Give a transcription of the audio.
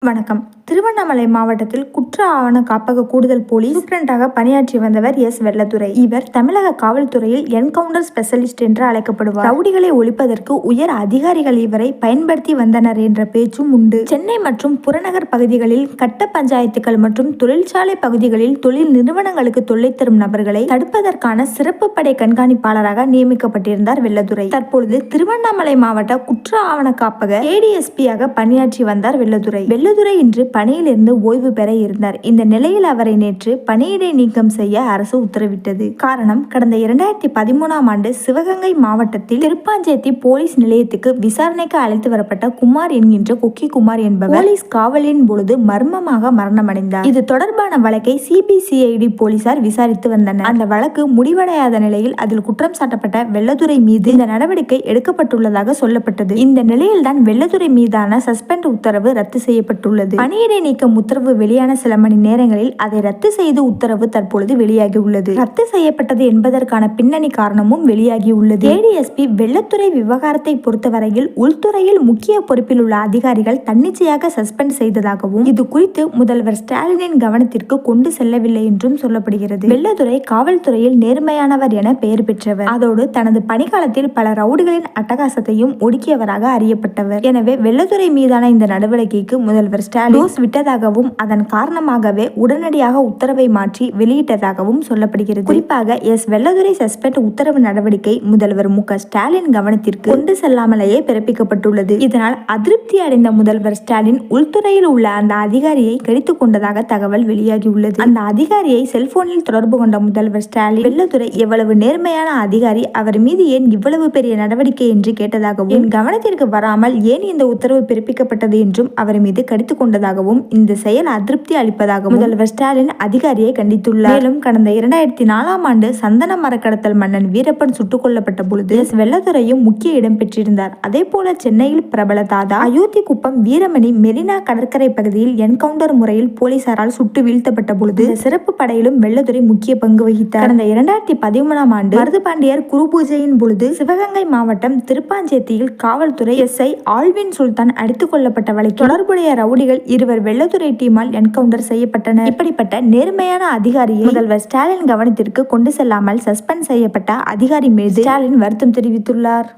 வணக்கம். திருவண்ணாமலை மாவட்டத்தில் குற்ற ஆவண காப்பக கூடுதல் போலீஸ் சூப்பரண்டாக பணியாற்றி வந்தவர் எஸ். வெள்ளத்துரை. இவர் தமிழக காவல்துறையில் என்கவுண்டர் ஸ்பெஷலிஸ்ட் என்று அழைக்கப்படுவார். ரவுடிகளை ஒழிப்பதற்கு உயர் அதிகாரிகள் இவரை பயன்படுத்தி வந்தனர் என்ற பேச்சும் உண்டு. சென்னை மற்றும் புறநகர் பகுதிகளில் கட்ட பஞ்சாயத்துகள் மற்றும் தொழிற்சாலை பகுதிகளில் தொழில் நிறுவனங்களுக்கு தொல்லை தரும் நபர்களை தடுப்பதற்கான சிறப்பு படை கண்காணிப்பாளராக நியமிக்கப்பட்டிருந்தார் வெள்ளத்துரை. தற்பொழுது திருவண்ணாமலை மாவட்ட குற்ற ஆவண காப்பக ADSP-யாக பணியாற்றி வந்தார் வெள்ளத்துரை. வெள்ளத்துரை இன்று பணியிலிருந்து ஓய்வு பெற இருந்தார். இந்த நிலையில் அவரை நேற்று பணியிடை நீக்கம் செய்ய அரசு உத்தரவிட்டது. காரணம், கடந்த 2013ஆம் ஆண்டு சிவகங்கை மாவட்டத்தில் திருப்பாஞ்சேத்தி போலீஸ் நிலையத்துக்கு விசாரணைக்கு அழைத்து வரப்பட்ட குமார் என்கின்ற கொக்கி குமார் என்பவர் போலீஸ் காவலின் பொழுது மர்மமாக மரணமடைந்தார். இது தொடர்பான வழக்கை CBCID போலீசார் விசாரித்து வந்தனர். அந்த வழக்கு முடிவடையாத நிலையில் அதில் குற்றம் சாட்டப்பட்ட வெள்ளத்துரை மீது இந்த நடவடிக்கை எடுக்கப்பட்டுள்ளதாக சொல்லப்பட்டது. இந்த நிலையில்தான் வெள்ளத்துரை மீதான சஸ்பெண்ட் உத்தரவு ரத்து செய்யப்பட்டுள்ளது. பணியிடை நீக்கம் உத்தரவு வெளியான சில மணி நேரங்களில் அதை ரத்து செய்து உத்தரவு தற்பொழுது வெளியாகி உள்ளது. ரத்து செய்யப்பட்டது என்பதற்கான பின்னணி காரணமும் வெளியாகி உள்ளது. ADSP வெள்ளத்துரை விவகாரத்தை பொறுத்தவரையில் உள்துறையில் முக்கிய பொறுப்பில் உள்ள அதிகாரிகள் தன்னிச்சையாக சஸ்பெண்ட் செய்ததாகவும் இது குறித்து முதல்வர் ஸ்டாலினின் கவனத்திற்கு கொண்டு செல்லவில்லை என்றும் சொல்லப்படுகிறது. வெள்ளத்துரை காவல்துறையில் நேர்மையானவர் என பெயர் பெற்றவர். அதோடு தனது பணிக்காலத்தில் பல ரவுடிகளின் அட்டகாசத்தையும் ஒடுக்கியவராக அறியப்பட்டவர். எனவே வெள்ளத்துரை மீதான இந்த நடவடிக்கைக்கு முதல்வர் ஸ்டாலின் விட்டதாகவும் அதன் காரணமாகவே உடனடியாக உத்தரவை மாற்றி வெளியிட்டதாகவும் சொல்லப்படுகிறது. குறிப்பாக எஸ். வெள்ளத்துரை சஸ்பெண்ட் உத்தரவு நடவடிக்கை முதல்வர் மு. ஸ்டாலின் கவனத்திற்கு கொண்டு செல்லாமலேயே பிறப்பிக்கப்பட்டுள்ளது. இதனால் அதிருப்தி அடைந்த முதல்வர் ஸ்டாலின் உள்துறையில் உள்ள அந்த அதிகாரியை கடித்துக் கொண்டதாக தகவல் வெளியாகியுள்ளது. அந்த அதிகாரியை செல்போனில் தொடர்பு கொண்ட முதல்வர் ஸ்டாலின் வெள்ளத்துரை எவ்வளவு நேர்மையான அதிகாரி, அவர் மீது ஏன் இவ்வளவு பெரிய நடவடிக்கை என்று கேட்டதாகவும் என் கவனத்திற்கு வராமல் ஏன் இந்த உத்தரவு பிறப்பிக்கப்பட்டது என்றும் அவர் மீது கடித்துக் கொண்டதாகவும் இந்த செயல் அதிருப்தி அளிப்பதாக முதல்வர் ஸ்டாலின் அதிகாரியை கண்டித்துள்ளார். மேலும் கடந்த 2004ஆம் ஆண்டு சந்தன மரக்கடத்தல் மன்னன் வீரப்பன் சுட்டுக் கொல்லப்பட்ட பொழுது எஸ். வெள்ளத்துரையும் முக்கிய இடம் பெற்றிருந்தார். அதே போல சென்னையில் பிரபல தாதா அயோத்தி குப்பம் வீரமணி மெரினா கடற்கரை பகுதியில் என்கவுண்டர் முறையில் போலீசாரால் சுட்டு வீழ்த்தப்பட்ட பொழுது சிறப்பு படையிலும் வெள்ளத்துரை முக்கிய பங்கு வகித்தார். கடந்த 2013ஆம் ஆண்டு மருதுபாண்டியர் குரு பூஜையின் பொழுது சிவகங்கை மாவட்டம் திருப்பாஞ்சேத்தியில் காவல்துறை SI ஆல்வின் சுல்தான் அடித்துக் கொல்லப்பட்ட வழக்கில் தொடர்புடைய ரவுடிகள் இருவர் வெள்ளத்துரை டீமால் என்கவுண்டர் செய்யப்பட்டனர். இப்படிப்பட்ட நேர்மையான அதிகாரியை முதல்வர் ஸ்டாலின் கவனத்திற்கு கொண்டு செல்லாமல் சஸ்பெண்ட் செய்யப்பட்ட அதிகாரி மீது ஸ்டாலின் வருத்தம் தெரிவித்துள்ளார்.